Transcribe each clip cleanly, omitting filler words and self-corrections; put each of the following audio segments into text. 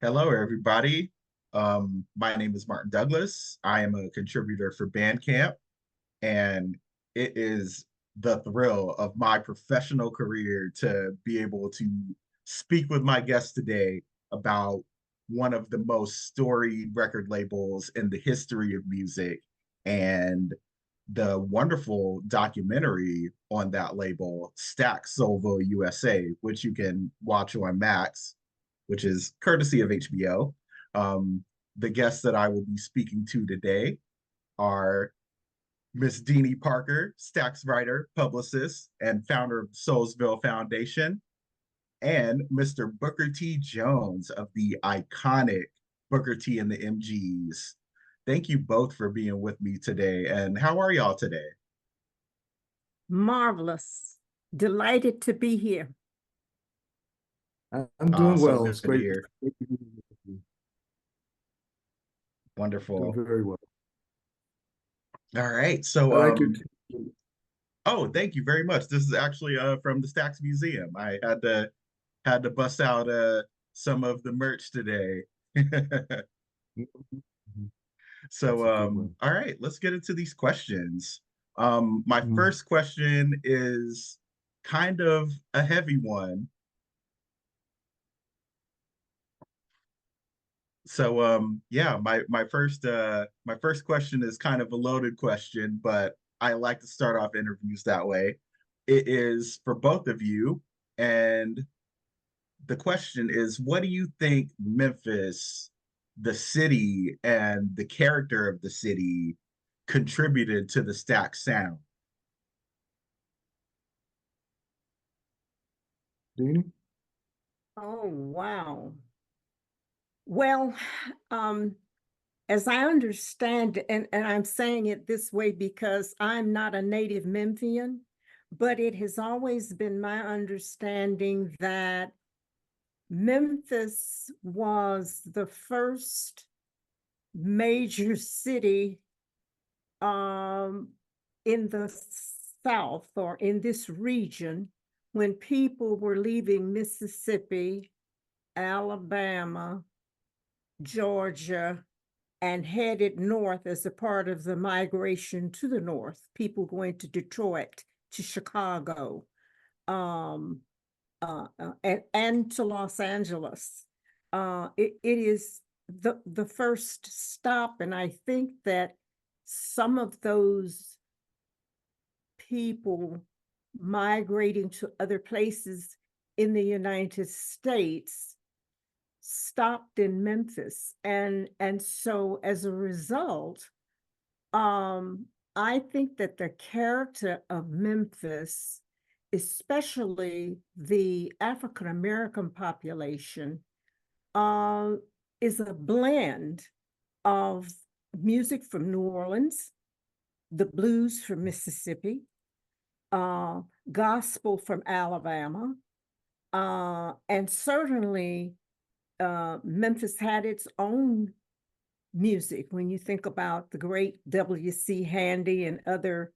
Hello, everybody. My name is Martin Douglas. I am a contributor for Bandcamp, and it is the thrill of my professional career to be able to speak with my guest today about one of the most storied record labels in the history of music and the wonderful documentary on that label, Stax Soulsville U.S.A, which you can watch on Max, which is courtesy of HBO. Um, the guests that I will be speaking to today are Miss Deanie Parker, Stax Writer, publicist, and founder of the Soulsville Foundation, and Mr. Booker T. Jones of the iconic Booker T and the MGs. Thank you both for being with me today. And how are y'all today? Marvelous. Delighted to be here. I'm doing So well. good It's to great. hear. Wonderful. Doing very well. All right. I like your Oh, thank you very much. This is actually from the Stax Museum. I had to bust out some of the merch today. That's a good one. All right, let's get into these questions. My Mhm. first question is kind of a heavy one. Yeah, my first question is kind of a loaded question, but I like to start off interviews that way. It is for both of you, and the question is, what do you think Memphis, the city, and the character of the city contributed to the Stax sound? Deanie? Oh, wow. Well, um, as I understand, and I'm saying it this way because I'm not a native Memphian, but it has always been my understanding that Memphis was the first major city in the South or in this region when people were leaving Mississippi, Alabama, Georgia, and headed north as a part of the migration to the north, people going to Detroit, to Chicago, and to Los Angeles. It is the first stop, and I think that some of those people migrating to other places in the United States stopped in Memphis. And so as a result, I think that the character of Memphis, especially the African American population, is a blend of music from New Orleans, the blues from Mississippi, gospel from Alabama, and certainly Memphis had its own music. When you think about the great W.C. Handy and other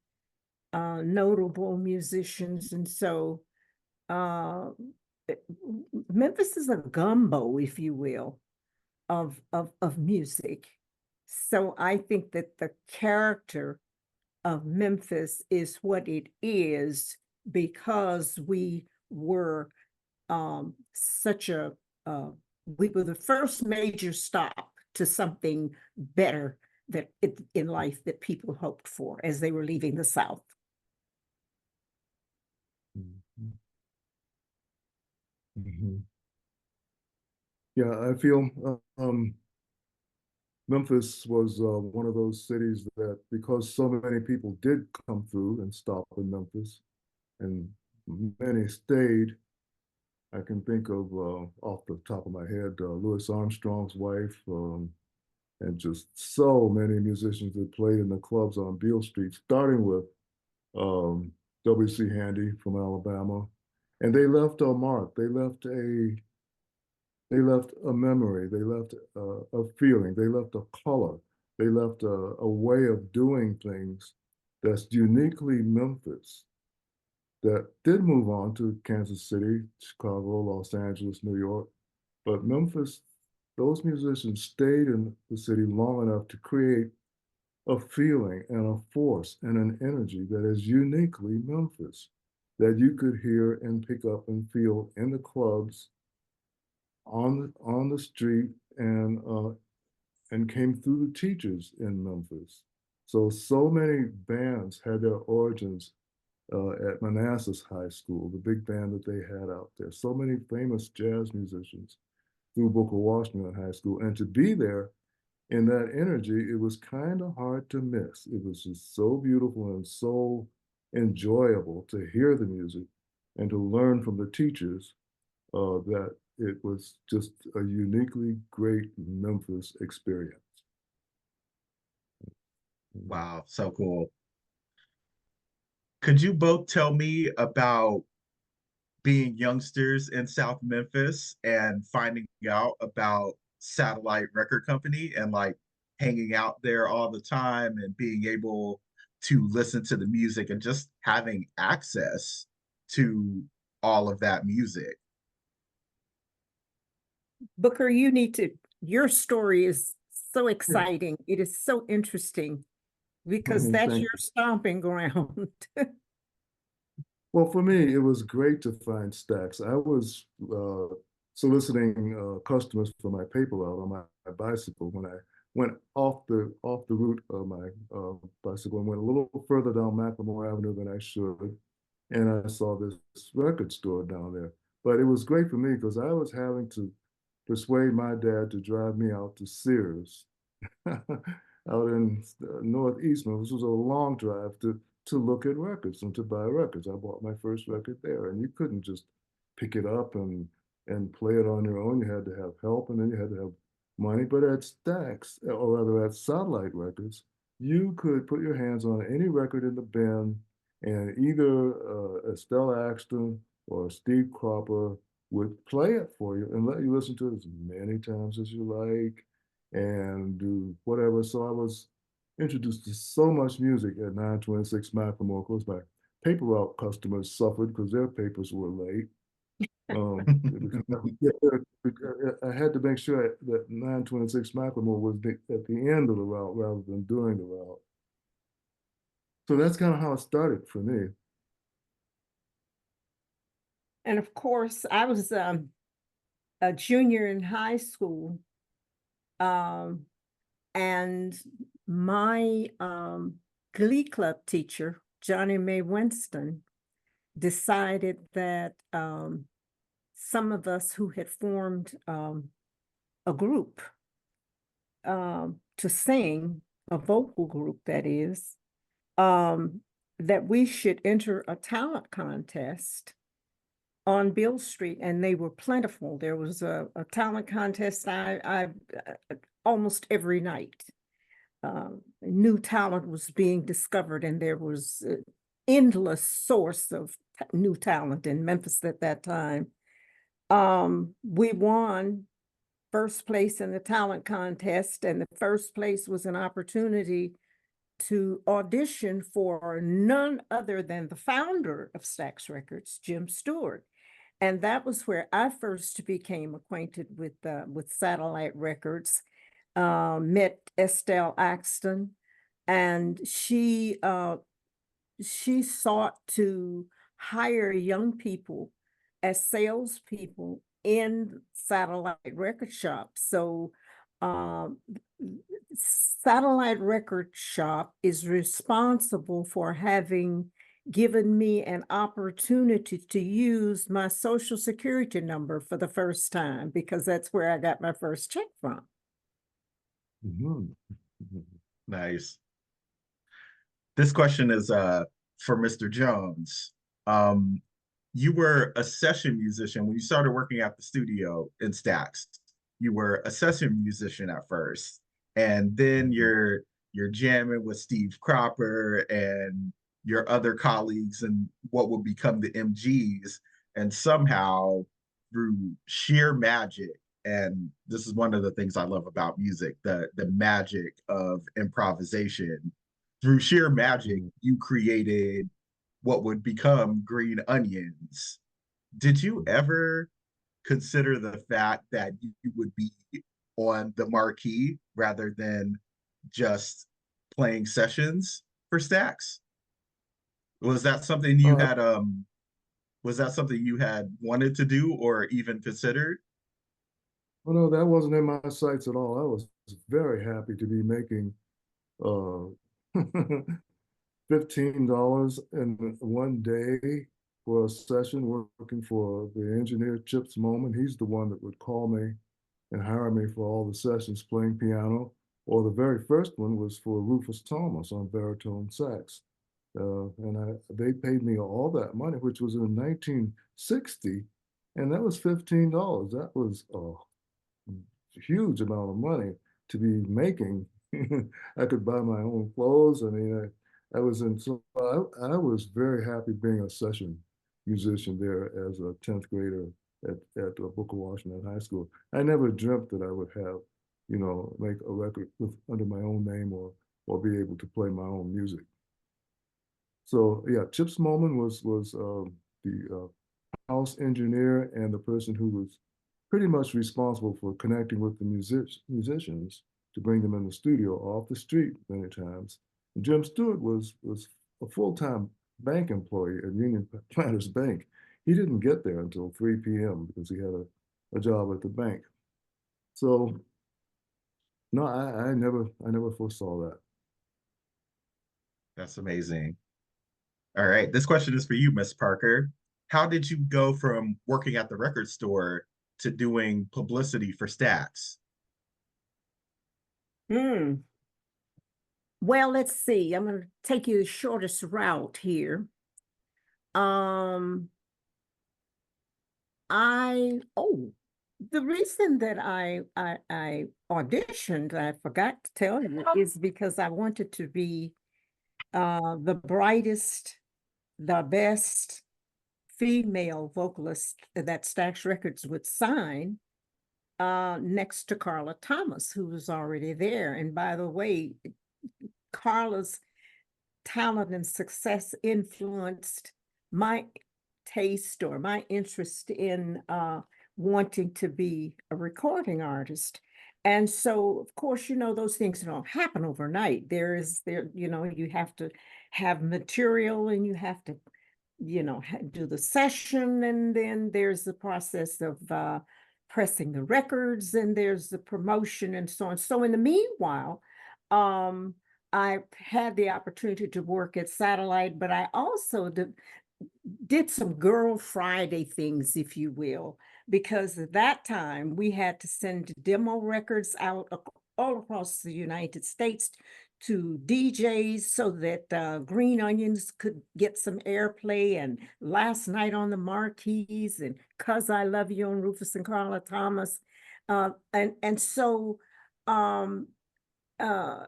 notable musicians, and so Memphis is a gumbo, if you will, of music. So I think that the character of Memphis is what it is because we were we were the first major stop to something better that in life that people hoped for as they were leaving the South. Mhm. Mhm. Yeah, I feel Memphis was one of those cities that, because so many people did come through and stop in Memphis, and many stayed. I can think of, off the top of my head, Louis Armstrong's wife, and just so many musicians that played in the clubs on Beale Street, starting with um, W.C. Handy from Alabama. And they left a mark. They left a memory. They left a feeling. They left a color. They left a way of doing things that's uniquely Memphis, that did move on to Kansas City, Chicago, Los Angeles, New York. But Memphis, those musicians stayed in the city long enough to create a feeling and a force and an energy that is uniquely Memphis, that you could hear and pick up and feel in the clubs, on the street, and came through the teachers in Memphis. So many bands had their origins at Manassas High School, the big band that they had out there. So many famous jazz musicians through Booker Washington High School. And to be there in that energy, it was kind of hard to miss. It was just so beautiful and so enjoyable to hear the music and to learn from the teachers that it was just a uniquely great Memphis experience. Wow, so cool. Could you both tell me about being youngsters in South Memphis and finding out about Satellite Record Company and like hanging out there all the time and being able to listen to the music and just having access to all of that music? Booker, your story is so exciting. It is so interesting because that's Thank your you. stomping ground. Well, for me, it was great to find Stax. I was soliciting customers for my paper route on my bicycle when I went off the route of my bicycle and went a little further down Macklemore Avenue than I should, and I saw this record store down there. But it was great for me because I was having to persuade my dad to drive me out to Sears out in Northeast Memphis. This was a long drive to look at records and to buy records. I bought my first record there, and you couldn't just pick it up and play it on your own. You had to have help, and then you had to have money. But at Stax, or rather at Satellite Records, you could put your hands on any record in the bin, and either Estelle Axton or Steve Cropper would play it for you and let you listen to it as many times as you like and do whatever. So I was introduced to so much music at 926 Macklemore. Of course, my paper route customers suffered because their papers were late. I had to make sure that 926 Macklemore was at the end of the route rather than during the route. So that's kind of how it started for me. And of course, I was a junior in high school. And my Glee Club teacher, Johnny Mae Winston, decided that some of us who had formed a group to sing, a vocal group that is, that we should enter a talent contest on Bill Street, and they were plentiful. There was a talent contest almost every night. New talent was being discovered, and there was an endless source of new talent in Memphis at that time. We won first place in the talent contest, and the first place was an opportunity to audition for none other than the founder of Stax Records, Jim Stewart. And that was where I first became acquainted with Satellite Records. Met Estelle Axton, and she sought to hire young people as salespeople in Satellite Record Shop. So Satellite Record Shop is responsible for having given me an opportunity to use my Social Security number for the first time, because that's where I got my first check from. Nice. This question is for Mr. Jones. You were a session musician when you started working at the studio in Stax. You were a session musician at first, and then you're jamming with Steve Cropper and your other colleagues and what would become the MGs, and somehow through sheer magic, and this is one of the things I love about music, the magic of improvisation. Through sheer magic, you created what would become Green Onions. Did you ever consider the fact that you would be on the marquee rather than just playing sessions for Stax? Was that something you Uh, had was that something you had wanted to do or even considered? well, no, that wasn't in my sights at all. I was very happy to be making uh, $15 in one day for a session working for the engineer Chips Moman. He's the one that would call me and hire me for all the sessions playing piano. Or the very first one was for Rufus Thomas on baritone sax. They paid me all that money, which was in 1960, and that was $15. That was a huge amount of money to be making. I could buy my own clothes. I mean, I was in, so I was very happy being a session musician there as a 10th grader at Booker Washington High School. I never dreamt that I would have, make a record under my own name or be able to play my own music. So yeah, Chips Moman was the house engineer and the person who was pretty much responsible for connecting with the musicians to bring them in the studio off the street many times. And Jim Stewart was a full-time bank employee at Union Planters Bank. He didn't get there until 3 p.m. because he had a job at the bank. So no, I never foresaw that. That's amazing. All right. This question is for you, Miss Parker. How did you go from working at the record store to doing publicity for Stax? Hmm. Well, let's see. I'm going to take you the shortest route here. Um, the reason that I auditioned, I forgot to tell you, is because I wanted to be the brightest, the best female vocalist that Stax Records would sign next to Carla Thomas, who was already there. And by the way, Carla's talent and success influenced my taste or my interest in wanting to be a recording artist. And so, of course, those things don't happen overnight. You have to have material and you have to, do the session. And then there's the process of pressing the records and there's the promotion and so on. So in the meanwhile, I had the opportunity to work at Satellite, but I also did some Girl Friday things, if you will, because at that time we had to send demo records out all across the United States to DJs so that Green Onions could get some airplay, and Last Night on the Marquees and 'Cause I Love You and Rufus and Carla Thomas. So uh,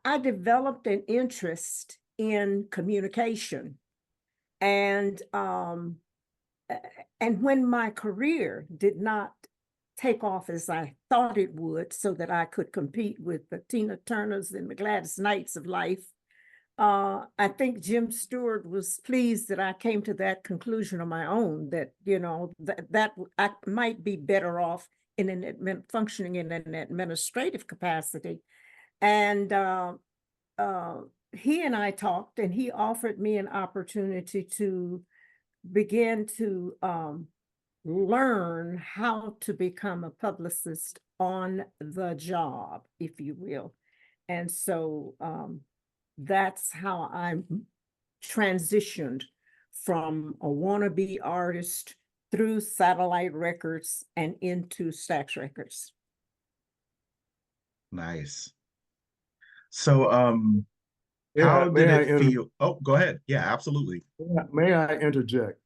I developed an interest in communication. And when my career did not take off as I thought it would, so that I could compete with the Tina Turners and the Gladys Knights of life, I think Jim Stewart was pleased that I came to that conclusion on my own, that that I might be better off functioning in an administrative capacity. And he and I talked, and he offered me an opportunity to begin to learn how to become a publicist on the job, if you will. And so that's how I transitioned from a wannabe artist through Satellite Records and into Stax Records. Nice. So Yeah, how did it feel? Oh, go ahead. Yeah, absolutely. May I interject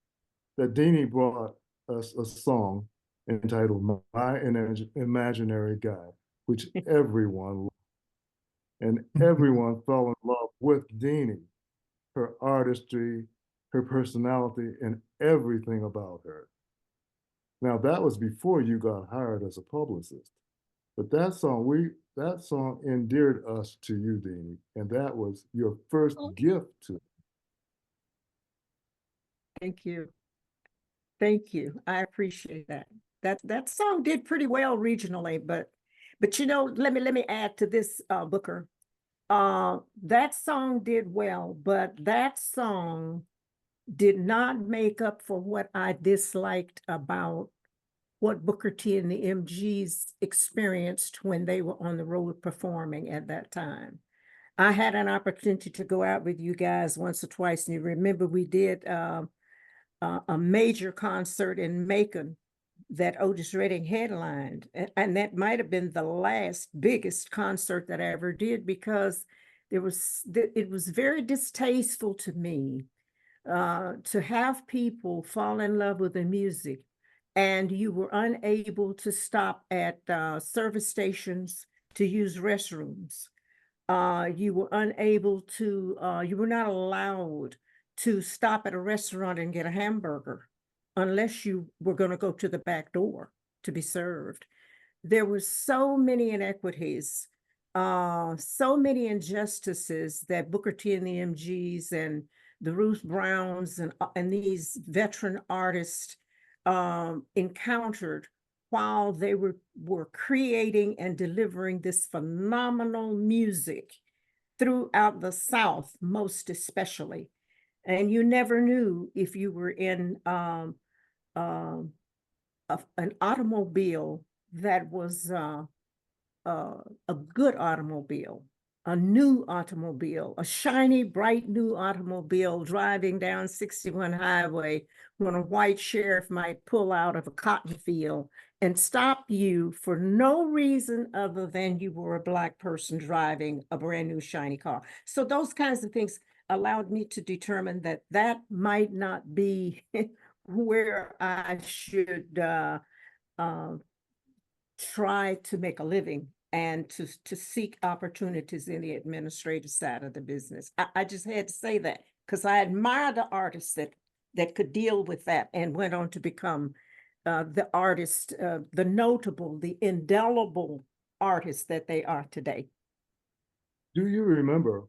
that Deanie brought us a song entitled My Imaginary Guy, which everyone loved. And everyone fell in love with Deanie, her artistry, her personality, and everything about her. Now, that was before you got hired as a publicist. But that song endeared us to you, Deanie, and that was your first gift to. Thank you. Thank you. I appreciate that. That song did pretty well regionally, but But you know, let me add to this, Booker. That song did well, but that song did not make up for what I disliked about what Booker T and the MGs experienced when they were on the road performing at that time. I had an opportunity to go out with you guys once or twice, and you remember we did a major concert in Macon that Otis Redding headlined, and that might have been the last biggest concert that I ever did, because it was very distasteful to me to have people fall in love with the music and you were unable to stop at service stations to use restrooms. You were unable to, you were not allowed to stop at a restaurant and get a hamburger unless you were going to go to the back door to be served. There were so many inequities, so many injustices that Booker T and the MGs and the Ruth Browns and these veteran artists encountered while they were creating and delivering this phenomenal music throughout the South, most especially. And you never knew if you were in an automobile that was a good automobile, a new automobile, a shiny, bright new automobile driving down 61 highway when a white sheriff might pull out of a cotton field and stop you for no reason other than you were a Black person driving a brand new shiny car. So those kinds of things allowed me to determine that that might not be where I should try to make a living and to seek opportunities in the administrative side of the business. I just had to say that because I admire the artists that could deal with that and went on to become the artist, the notable, the indelible artists that they are today. Do you remember?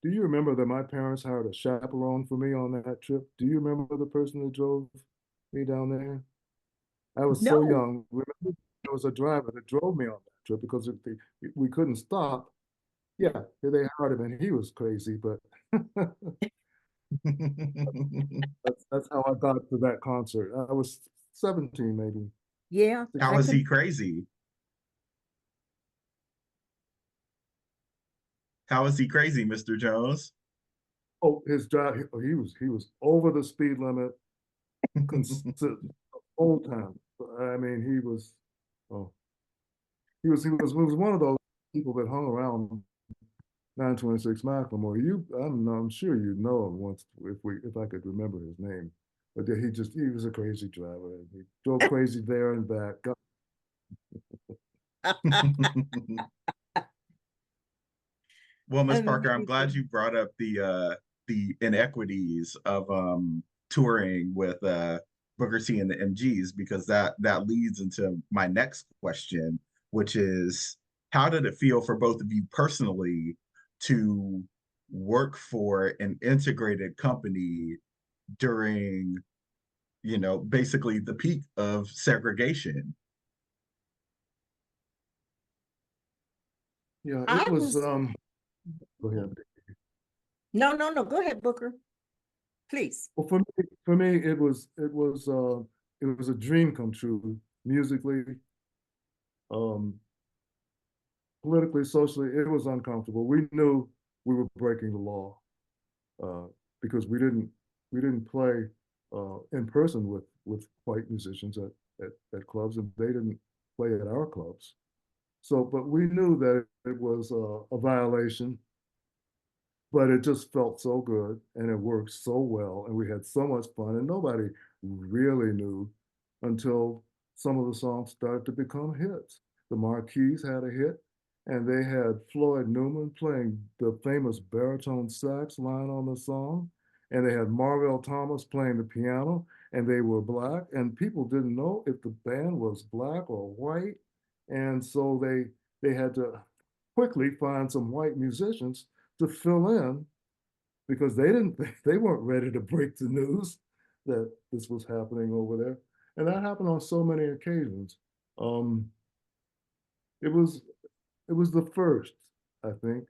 Do you remember that my parents hired a chaperone for me on that trip? Do you remember the person that drove me down there? I was so No. young. Remember, there was a driver that drove me on that trip because we couldn't stop. Yeah, they hired him, and he was crazy, but that's how I got to that concert. I was 17, maybe. Yeah, How I is can. he crazy? How is he crazy, Mr. Jones? Oh, his drive, he was over the speed limit the whole time. I mean, oh, he was one of those people that hung around 926 Macklemore. I'm sure you know him once if I could remember his name. But yeah, he was a crazy driver. He drove crazy there and back. Well, Ms. Parker, I'm glad Amazing. you brought up the inequities of touring with Booker T and the MGs, because that leads into my next question, which is how did it feel for both of you personally to work for an integrated company during, basically the peak of segregation? Yeah, I it was was, go ahead. no, go ahead, Booker, please. Well, for me, it was a dream come true musically, um, politically, socially. It was uncomfortable. We knew we were breaking the law uh, because we didn't play in person with white musicians at clubs, and they didn't play at our clubs. So, but we knew that it was a violation, but it just felt so good and it worked so well and we had so much fun, and nobody really knew until some of the songs started to become hits. The Marquis had a hit, and they had Floyd Newman playing the famous baritone sax line on the song, and they had Marvell Thomas playing the piano, and they were Black, and people didn't know if the band was Black or white, and so they had to quickly find some white musicians to fill in because they weren't ready to break the news that this was happening over there. And that happened on so many occasions. Um, it was it was the first, I think.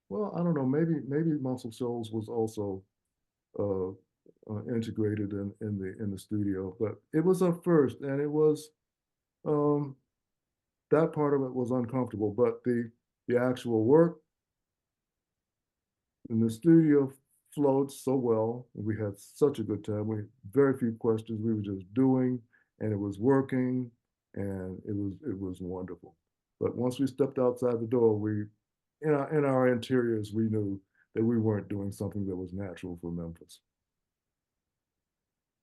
Well, I don't know. Maybe Muscle Shoals was also uh, integrated in the studio, but it was a first, and it was um, that part of it was uncomfortable, but the actual work in the studio flowed so well. We had such a good time. We very few questions. We were just doing, and it was working, and it was wonderful. But once we stepped outside the door, we in our interiors we knew that we weren't doing something that was natural for Memphis.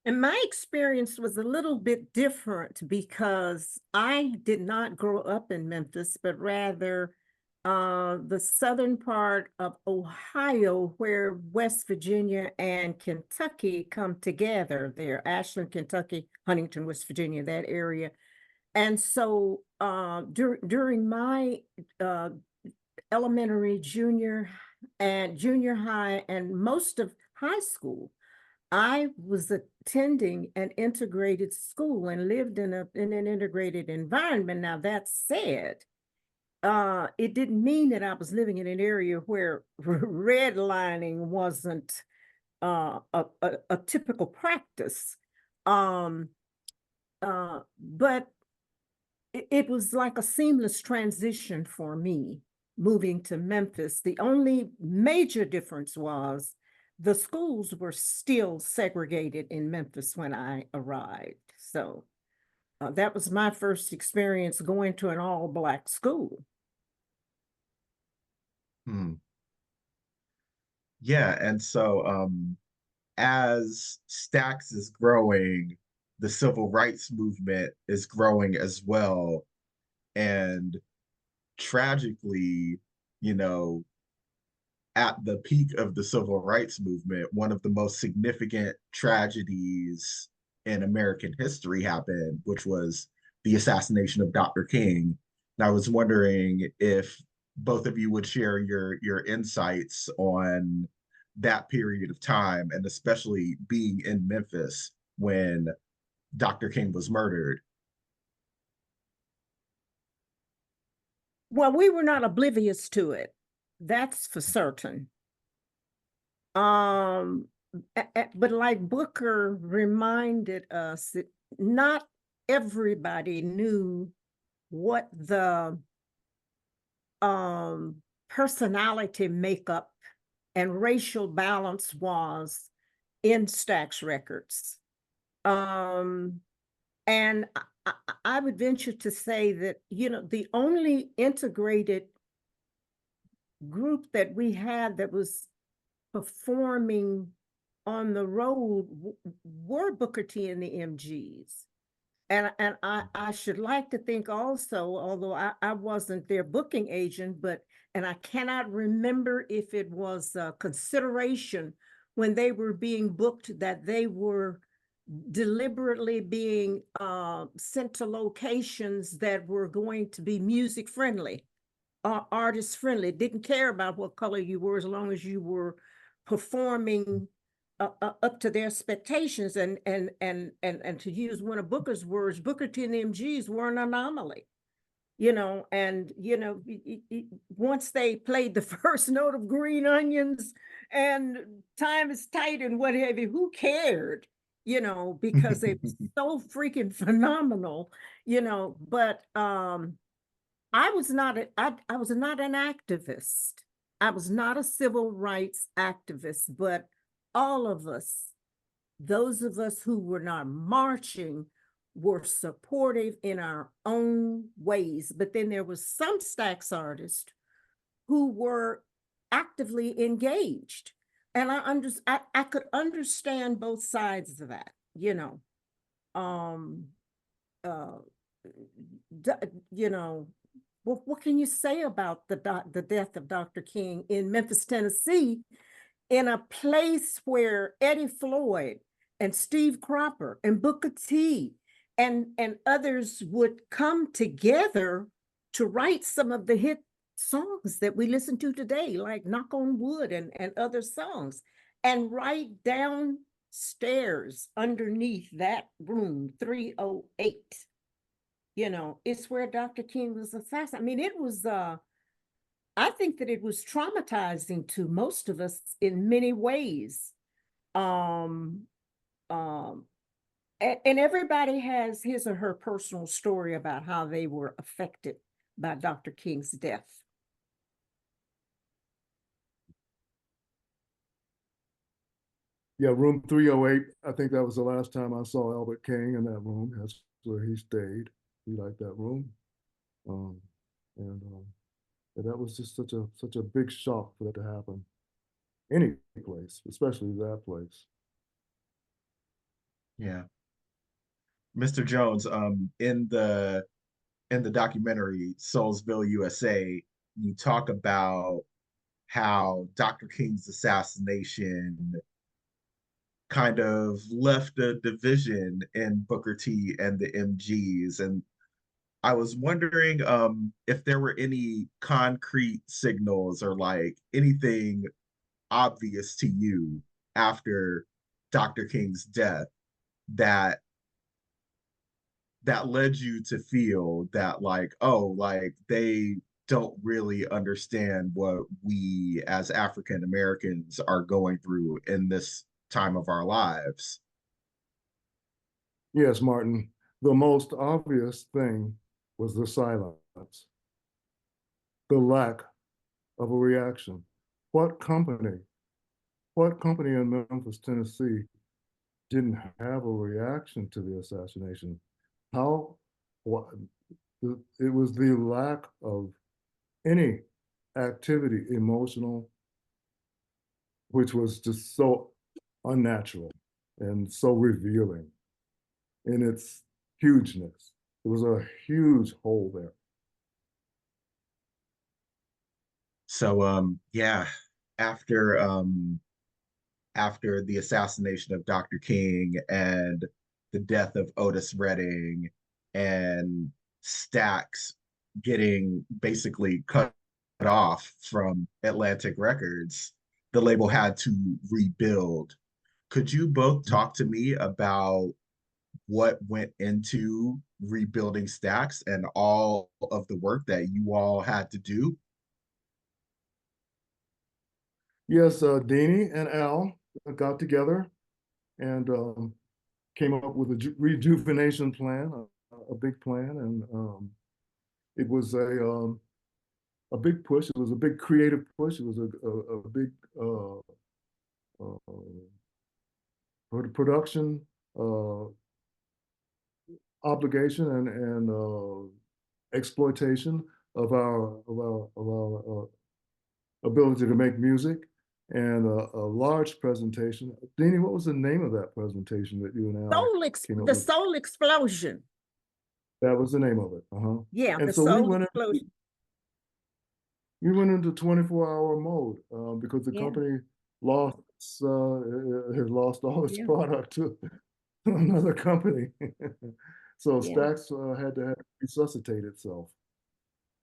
And my experience was a little bit different because I did not grow up in Memphis, but rather the southern part of Ohio, where West Virginia and Kentucky come together there, Ashland, Kentucky, Huntington, West Virginia, that area. And so during my elementary, junior high, and most of high school, I was attending an integrated school and lived in an integrated environment. Now, that said, it didn't mean that I was living in an area where redlining wasn't a typical practice. But it was like a seamless transition for me moving to Memphis. The only major difference was the schools were still segregated in Memphis when I arrived. So that was my first experience going to an all-Black school. Hmm. Yeah, and so as Stax is growing, the civil rights movement is growing as well. And tragically, you know, at the peak of the civil rights movement, one of the most significant tragedies in American history happened, which was the assassination of Dr. King. And I was wondering if both of you would share your insights on that period of time, and especially being in Memphis when Dr. King was murdered. Well, we were not oblivious to it. That's for certain. But like Booker reminded us that not everybody knew what the personality makeup and racial balance was in Stax Records. And I would venture to say that, the only integrated group that we had that was performing on the road were Booker T and the MGs. And I should like to think also, although I wasn't their booking agent, and I cannot remember if it was a consideration when they were being booked that they were deliberately being sent to locations that were going to be music friendly, artist friendly, didn't care about what color you were as long as you were performing up to their expectations. And to use one of Booker's words, Booker T and the MGs were an anomaly, and once they played the first note of Green Onions and Time is Tight and what have you, who cared? Because it was so freaking phenomenal, but I was not I was not an activist. I was not a civil rights activist, but all of us, those of us who were not marching, were supportive in our own ways. But then there was some Stax artists who were actively engaged. And I could understand both sides of that, Um, uh, what can you say about the death of Dr. King in Memphis, Tennessee, in a place where Eddie Floyd and Steve Cropper and Booker T and others would come together to write some of the hit songs that we listen to today, like Knock on Wood and other songs, and right downstairs underneath that room, 308, you know, it's where Dr. King was assassinated. I mean, it was, I think that it was traumatizing to most of us in many ways. Um, um, and everybody has his or her personal story about how they were affected by Dr. King's death. Yeah, room 308. I think that was the last time I saw Albert King in that room. That's where he stayed. He liked that room. Um, and that was just such a big shock for that to happen. Any place, especially that place. Yeah. Mr. Jones, in the documentary Soulsville USA, you talk about how Dr. King's assassination kind of left a division in Booker T and the MGs. And I was wondering if there were any concrete signals or like anything obvious to you after Dr. King's death that led you to feel that like, oh, like they don't really understand what we as African Americans are going through in this time of our lives. Yes, Martin. The most obvious thing was the silence, the lack of a reaction. What company, what company in Memphis, Tennessee didn't have a reaction to the assassination? How, what, it was the lack of any activity, emotional, which was just so unnatural and so revealing in its hugeness. It was a huge hole there. So yeah, after after the assassination of Dr. King and the death of Otis Redding and Stax getting basically cut off from Atlantic Records, the label had to rebuild. Could you both talk to me about what went into rebuilding Stax and all of the work that you all had to do? Yes, Deanie and Al got together and came up with a rejuvenation plan, a big plan, and it was a big push. It was a big creative push. It was a big production uh, obligation and exploitation of our ability to make music, and a large presentation. Deanie, what was the name of that presentation that you and Al came up The with? Soul Explosion. That was the name of it. Yeah, And the so Soul Explosion. we went into 24-hour mode because the Yeah, company lost has lost all its yeah, product to another company. So yeah, Stax had to resuscitate itself.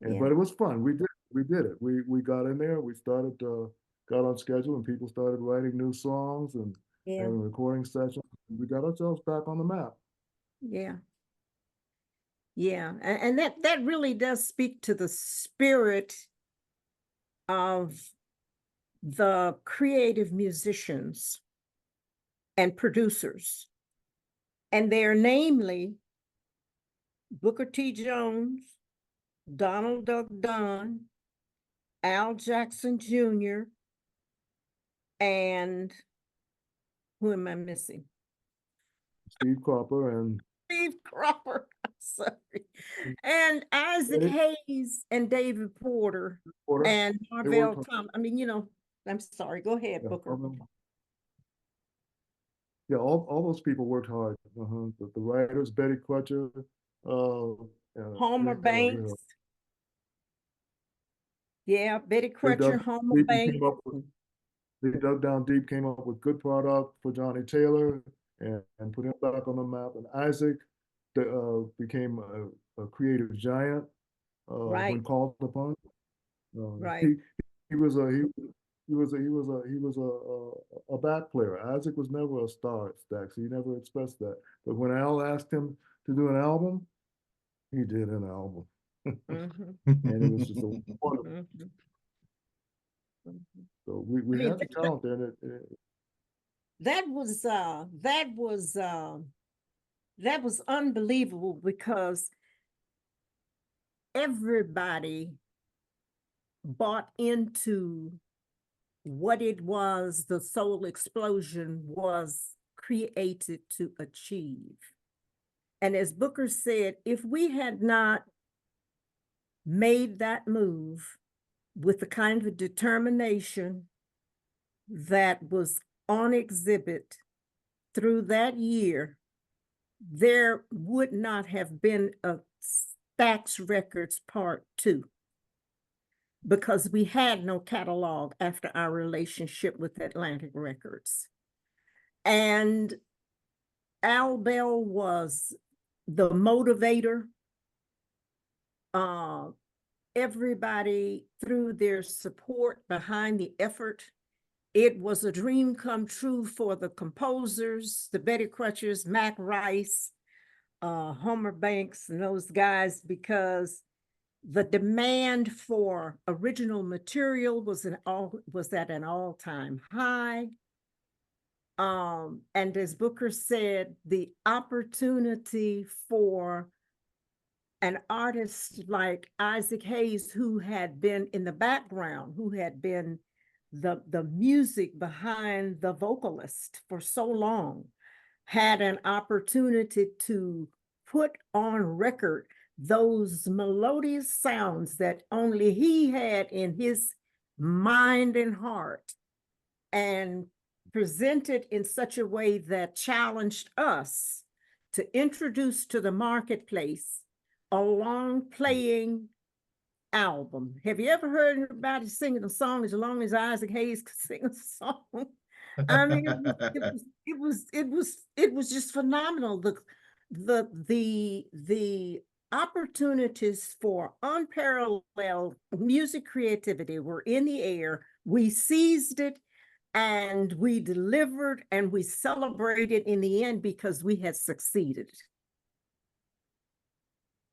And yeah, but it was fun. We did it. We got in there. We started got on schedule, and people started writing new songs and yeah, having recording sessions. We got ourselves back on the map. yeah, yeah. And that really does speak to the spirit of the creative musicians and producers. And they're namely Booker T. Jones, Donald Duck Dunn, Al Jackson Jr., and who am I missing? Steve Cropper and Steve Cropper. I'm sorry. And Isaac Eddie Hayes and David Porter Porter. and They worked Marvell hard. Tom. I mean, you know, I'm sorry. Go ahead, Yeah, Booker. yeah, all those people worked hard. The writers, Betty Crutcher, uh, Homer Banks. Yeah, Betty they Crutcher, dug Homer deep and Banks. came up with they dug down deep, came up with good product for Johnny Taylor, and put him back on the map. And Isaac became a creative giant when Right, called upon. right. He was a he was a back player. Isaac was never a star at Stax. He never expressed that. But when Al asked him to do an album, he did an album. Mhm, And it was just a wonderful. mhm, mhm. So I we mean, had the talent there. And that was that was unbelievable because everybody bought into what it was the soul explosion was created to achieve. And as Booker said, if we had not made that move with the kind of determination that was on exhibit through that year, there would not have been a Stax Records Part 2 because we had no catalog after our relationship with Atlantic Records. And Al Bell was the motivator. Everybody threw their support behind the effort. It was a dream come true for the composers, the Betty Crutchers, Mac Rice, Homer Banks, and those guys, because the demand for original material was at an all-time high. And as Booker said, the opportunity for an artist like Isaac Hayes, who had been in the background, who had been the music behind the vocalist for so long, had an opportunity to put on record those melodious sounds that only he had in his mind and heart, and presented in such a way that challenged us to introduce to the marketplace a long playing album. Have you ever heard anybody singing a song as long as Isaac Hayes could sing a song? I mean, it was just phenomenal. The opportunities for unparalleled music creativity were in the air. We seized it and we delivered and we celebrated in the end because we had succeeded.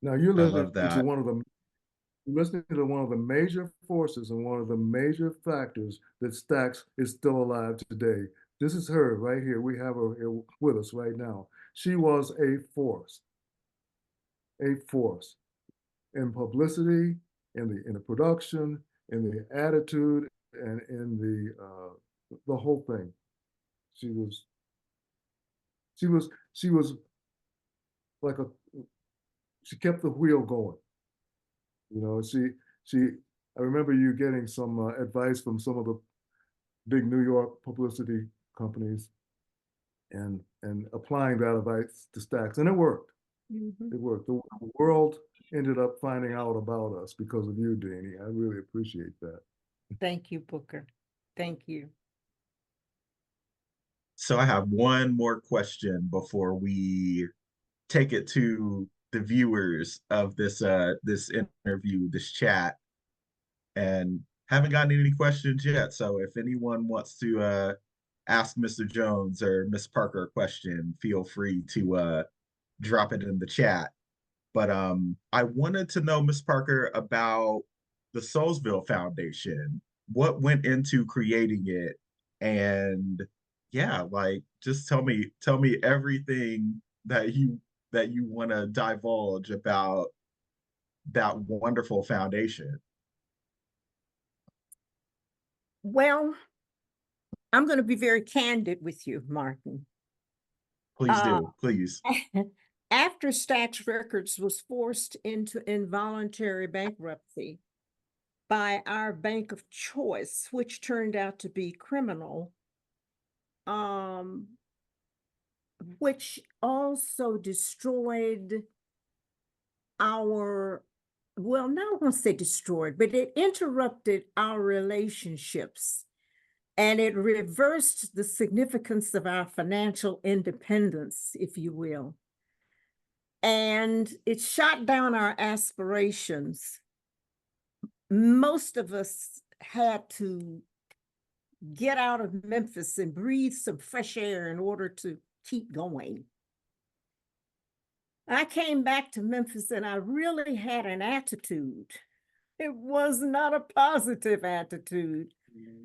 now you're I listening love to that. one of the major forces and one of the major factors that Stax is still alive today. This is her right here. We have her here with us right now. She was a force in publicity, in the production, in the attitude, and in the whole thing. She was like she kept the wheel going. You know, she I remember you getting some advice from some of the big New York publicity companies and applying that advice to Stax, and it worked. Mhm. It worked. The world ended up finding out about us because of you, Deanie. I really appreciate that. Thank you, Booker. Thank you. So I have one more question before we take it to the viewers of this interview, this chat, and haven't gotten any questions yet. So if anyone wants to ask Mr. Jones or Miss Parker a question, feel free to drop it in the chat. But I wanted to know, Miss Parker, about the Soulsville Foundation. What went into creating it? And yeah, like just tell me everything that you want to divulge about that wonderful foundation. Well, I'm going to be very candid with you, Martin. Please Uh, do, please. After Stax Records was forced into involuntary bankruptcy by our bank of choice, which turned out to be criminal, um, which also destroyed our, well, not I won't say destroyed, but it interrupted our relationships and it reversed the significance of our financial independence, if you will. And it shot down our aspirations. Most of us had to get out of Memphis and breathe some fresh air in order to keep going. I came back to Memphis and I really had an attitude. It was not a positive attitude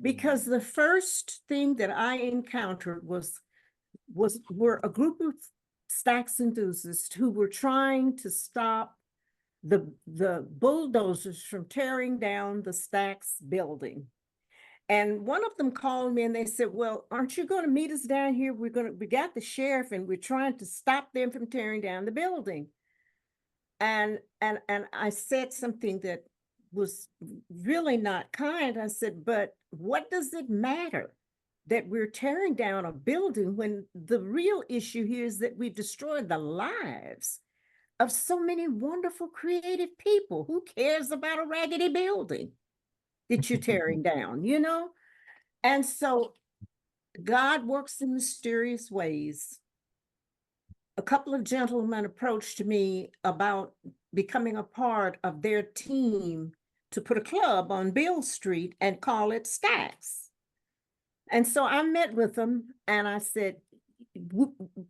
because the first thing that I encountered were a group of Stax enthusiasts who were trying to stop the bulldozers from tearing down the Stax building. And one of them called me and they said, well, aren't you going to meet us down here? We got the sheriff and we're trying to stop them from tearing down the building. And I said something that was really not kind. I said, but what does it matter that we're tearing down a building when the real issue here is that we destroyed the lives of so many wonderful, creative people? Who cares about a raggedy building that you're tearing down, you know? And so God works in mysterious ways. A couple of gentlemen approached me about becoming a part of their team to put a club on Beale Street and call it Stax. And so I met with them and I said,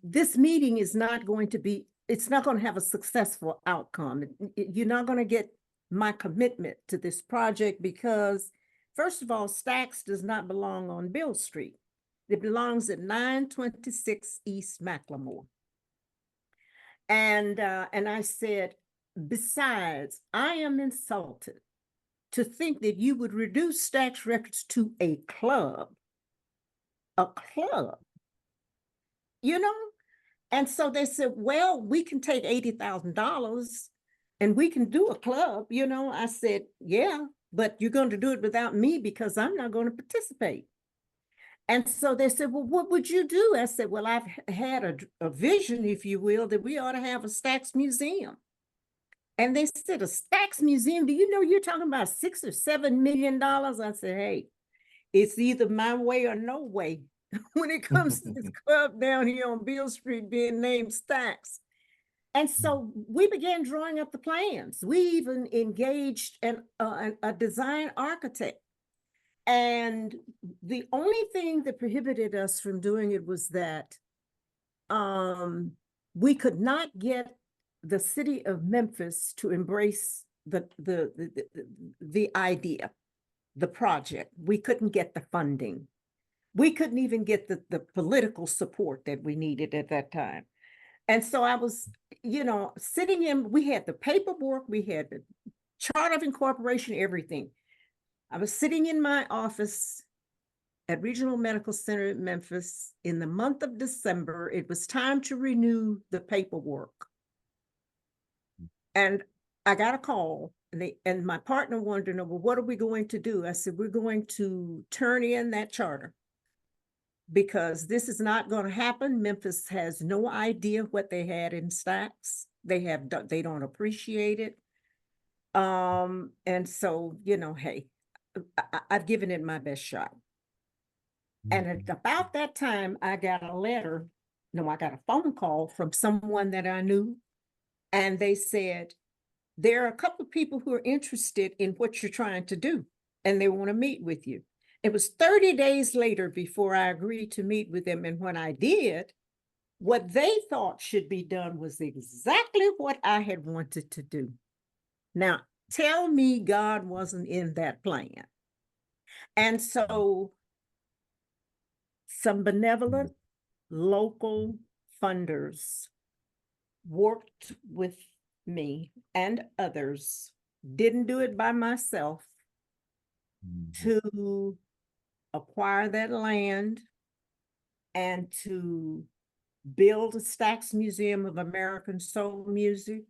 this meeting is not going to be, it's not going to have a successful outcome. You're not going to get my commitment to this project because, first of all, Stax does not belong on Beale Street. It belongs at 926 East McLemore. And I said, besides, I am insulted to think that you would reduce Stax Records to a club, you know? And so they said, well, we can take $80,000 and we can do a club, you know? I said, yeah, but you're going to do it without me because I'm not going to participate. And so they said, well, what would you do? I said, well, I've had a vision, if you will, that we ought to have a Stax museum. And they said, a Stax museum? Do you know you're talking about $6 or $7 million? I said, hey, it's either my way or no way when it comes to this club down here on Beale Street being named Stax. And so we began drawing up the plans. We even engaged a design architect. And the only thing that prohibited us from doing it was that we could not get the city of Memphis to embrace the idea, the project. We couldn't get the funding. We couldn't even get the political support that we needed at that time. And so I was, you know, sitting in, we had the paperwork, we had the chart of incorporation, everything. I was sitting in my office at Regional Medical Center in Memphis in the month of December. It was time to renew the paperwork. And I got a call and my partner wanted to know, well, what are we going to do? I said, we're going to turn in that charter because this is not going to happen. Memphis has no idea what they had in Stax. They don't appreciate it. And so, you know, hey, I've given it my best shot. And at about that time, I got a phone call from someone that I knew. And they said, there are a couple of people who are interested in what you're trying to do, and they want to meet with you. It was 30 days later before I agreed to meet with them. And when I did, what they thought should be done was exactly what I had wanted to do. Now, tell me God wasn't in that plan. And so some benevolent local funders worked with me and others, didn't do it by myself, to acquire that land and to build a Stax Museum of American Soul Music,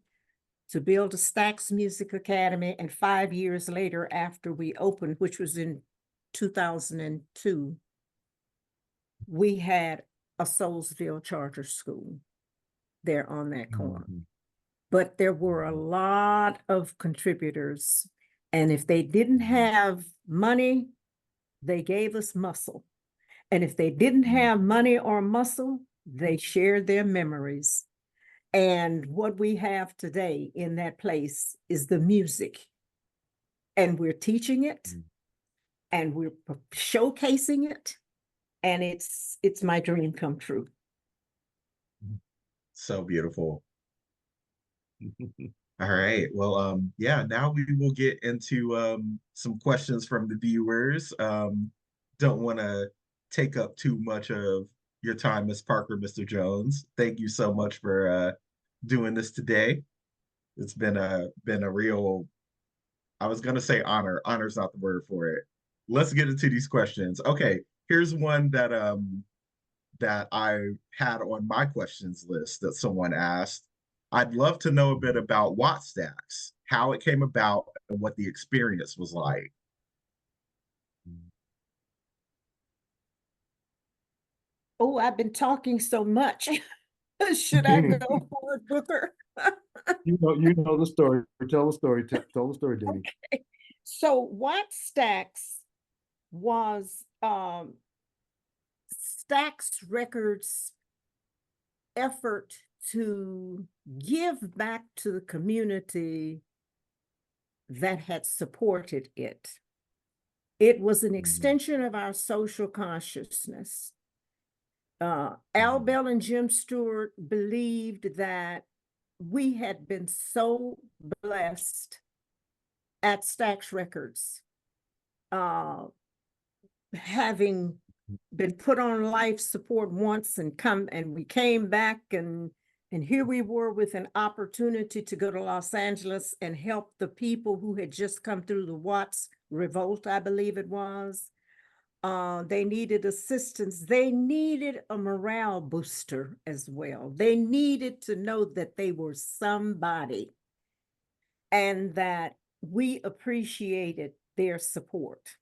to build a Stax Music Academy. And 5 years later, after we opened, which was in 2002, we had a Soulsville charter school there on that corner. But there were a lot of contributors. And if they didn't have money, they gave us muscle. And if they didn't have money or muscle, they shared their memories. And what we have today in that place is the music. And we're teaching it and we're showcasing it. And it's my dream come true. So beautiful. All right. Well, yeah, now we will get into some questions from the viewers. Don't want to take up too much of your time, Miss Parker, Mr. Jones. Thank you so much for doing this today. It's been a real, I was gonna say honor. Honor's not the word for it. Let's get into these questions. Okay, here's one that I had on my questions list that someone asked. I'd love to know a bit about Wattstax, how it came about, and what the experience was like. Oh, I've been talking so much. Should I Deanie, go for it, Booker? you know the story. Tell the story. Tell the story, Deanie. Okay. So Wattstax was Stax Records' effort to give back to the community that had supported it. It was an extension of our social consciousness. Al Bell and Jim Stewart believed that we had been so blessed at Stax Records, having been put on life support once and we came back and here we were with an opportunity to go to Los Angeles and help the people who had just come through the Watts revolt, I believe it was. They needed assistance. They needed a morale booster as well. They needed to know that they were somebody and that we appreciated their support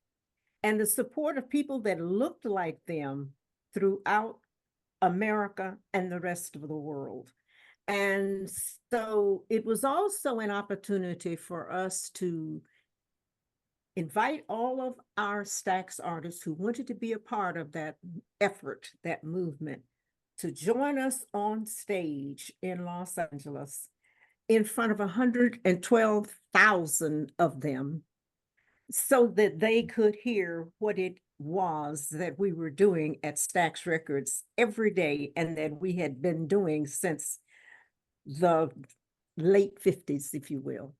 and the support of people that looked like them throughout America and the rest of the world. And so it was also an opportunity for us to invite all of our Stax artists who wanted to be a part of that effort, that movement, to join us on stage in Los Angeles in front of 112,000 of them so that they could hear what it was that we were doing at Stax Records every day and that we had been doing since the late 50s, if you will.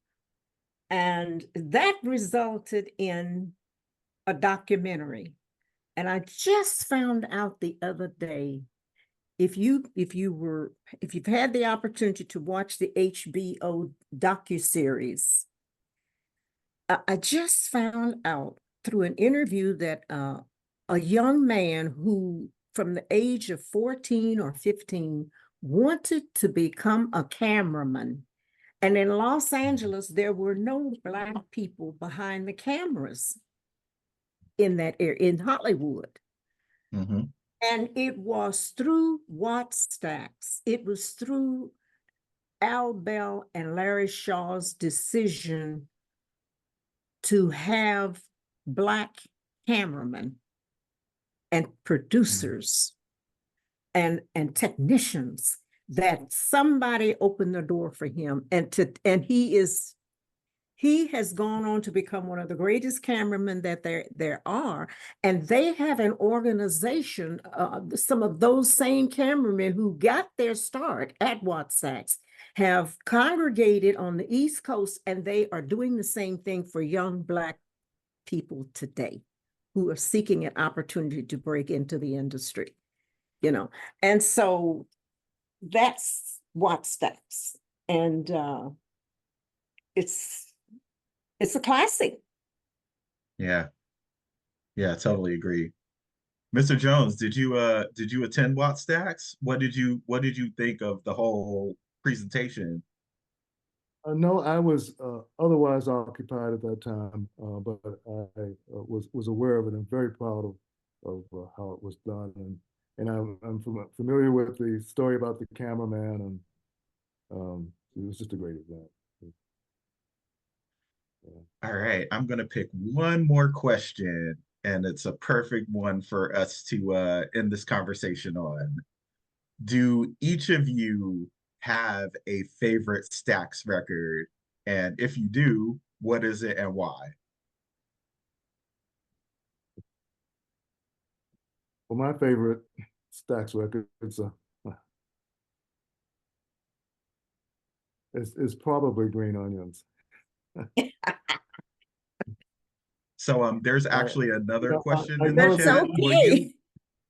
And that resulted in a documentary. And I just found out the other day, if you've had the opportunity to watch the HBO docuseries, I just found out through an interview that a young man who from the age of 14 or 15 wanted to become a cameraman. And in Los Angeles, there were no Black people behind the cameras in that area, in Hollywood. Mm-hmm. And it was through Wattstax, it was through Al Bell and Larry Shaw's decision to have Black cameramen and producers and technicians that somebody opened the door for him. And he has gone on to become one of the greatest cameramen that there are. And they have an organization, some of those same cameramen who got their start at Wattstax have congregated on the East Coast, and they are doing the same thing for young Black people today who are seeking an opportunity to break into the industry, you know. And so that's Wattstax. And it's a classic. Yeah, yeah, totally agree. Mr. Jones, did you attend Wattstax? What did you think of the whole presentation? No, I was otherwise occupied at that time, but I was aware of it and very proud of how it was done, and I'm familiar with the story about the cameraman, and it was just a great event. Yeah. All right, I'm gonna pick one more question, and it's a perfect one for us to end this conversation on. Do each of you have a favorite Stax record? And if you do, what is it and why? Well, my favorite Stax record, It's probably green onions. So there's actually another question I in the know That's it's a, chat. okay.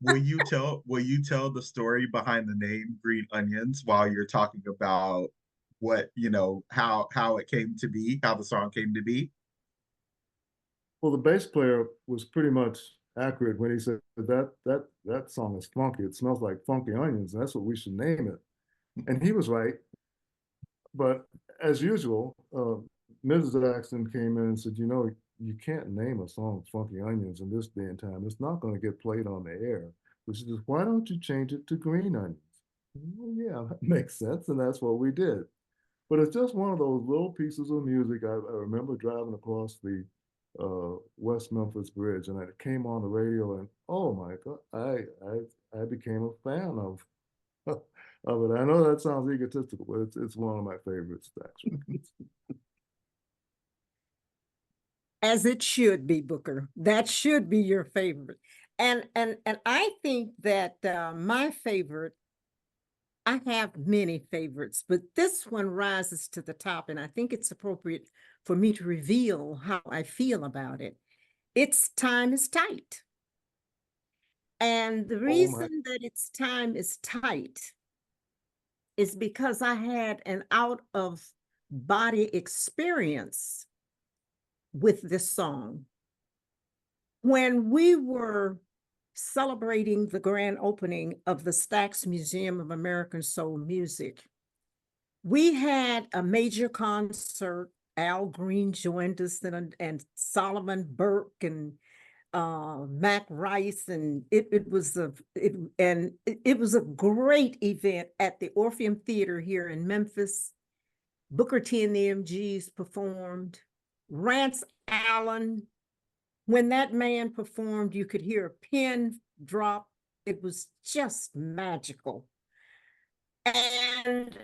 Will you tell the story behind the name Green Onions while you're talking about what, how it came to be, how the song came to be? well, the bass player was pretty much accurate when he said that song is funky. It smells like funky onions, and that's what we should name it. And he was right. But as usual, Mrs. Jackson came in and said, you can't name a song Funky Onions in this day and time. It's not going to get played on the air. So she says, why don't you change it to Green Onions? Well, yeah, that makes sense. And that's what we did. But it's just one of those little pieces of music. I remember driving across the West Memphis Bridge, and it came on the radio, and oh my God, I became a fan of of it. I know that sounds egotistical, but it's one of my favorite Stax records. As it should be, Booker. That should be your favorite. And I think that my favorite, I have many favorites, but this one rises to the top, and I think it's appropriate for me to reveal how I feel about it. It's Time is Tight. And the Oh my, reason that it's Time is Tight is because I had an out of body experience with this song. When we were celebrating the grand opening of the Stax Museum of American Soul Music, we had a major concert. Al Green joined us, and Solomon Burke and Mac Rice, and it was a great event at the Orpheum Theater here in Memphis. Booker T and the MGs performed. Rance Allen, when that man performed, you could hear a pin drop. It was just magical. And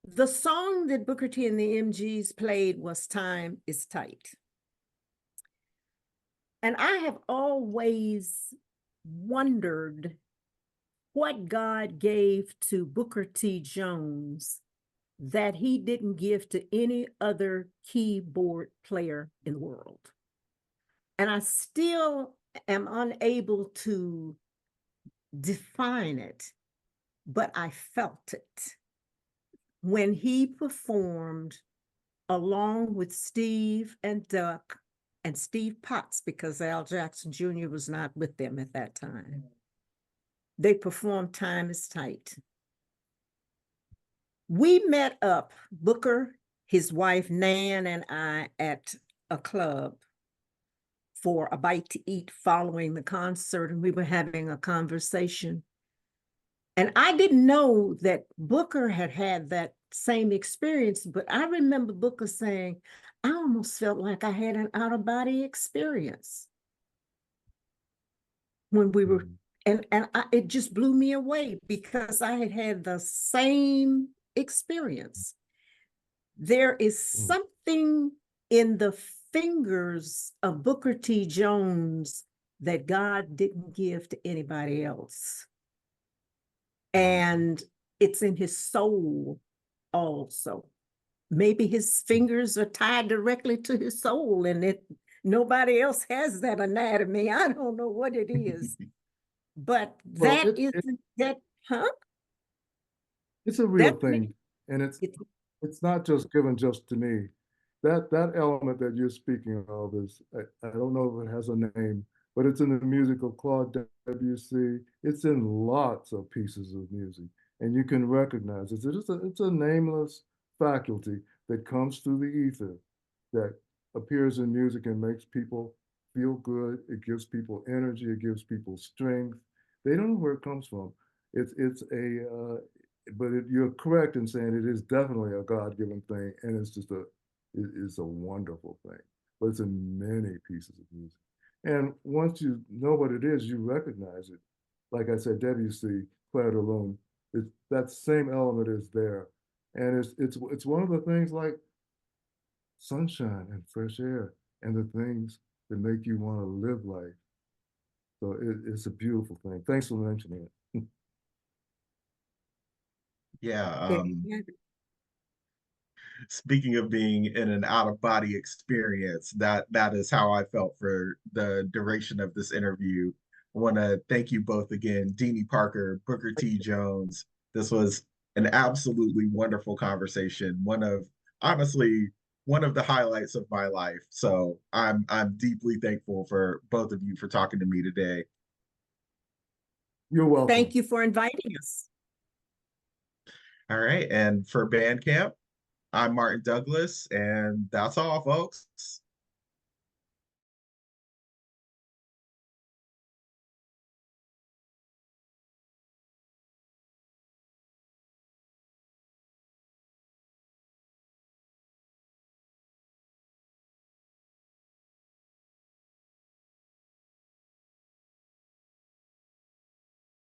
the song that Booker T and the MGs played was Time is Tight. And I have always wondered what God gave to Booker T. Jones that he didn't give to any other keyboard player in the world. And I still am unable to define it, but I felt it when he performed along with Steve and Duck and Steve Potts, because Al Jackson Jr. was not with them at that time. They performed Time is Tight. We met up, Booker, his wife Nan, and I, at a club for a bite to eat following the concert, and we were having a conversation. And I didn't know that Booker had had that same experience, but I remember Booker saying, I almost felt like I had an out-of-body experience when we were, it just blew me away because I had had the same experience. There is something in the fingers of Booker T. Jones that God didn't give to anybody else. And it's in his soul also. Maybe his fingers are tied directly to his soul, and nobody else has that anatomy. I don't know what it is. But well, that is that, huh? it's a real thing, and it's not just given just to me. That element that you're speaking of is, I don't know if it has a name, but it's in the music of Claude Debussy. It's in lots of pieces of music, and you can recognize it. It's a nameless faculty that comes through the ether that appears in music and makes people feel good. It gives people energy. It gives people strength. They don't know where it comes from. You're correct in saying it is definitely a God-given thing, and it's a wonderful thing. But it's in many pieces of music. And once you know what it is, you recognize it. Like I said, Debussy, Clair de Lune, that same element is there. And it's one of the things like sunshine and fresh air and the things that make you want to live life. So it's a beautiful thing. Thanks for mentioning it. Yeah. Speaking of being in an out-of-body experience, that is how I felt for the duration of this interview. I want to thank you both again, Deanie Parker, Booker T. Jones. This was an absolutely wonderful conversation. Honestly, one of the highlights of my life. So I'm deeply thankful for both of you for talking to me today. You're welcome. Thank you for inviting us. All right, and for Bandcamp, I'm Martin Douglas, and that's all, folks.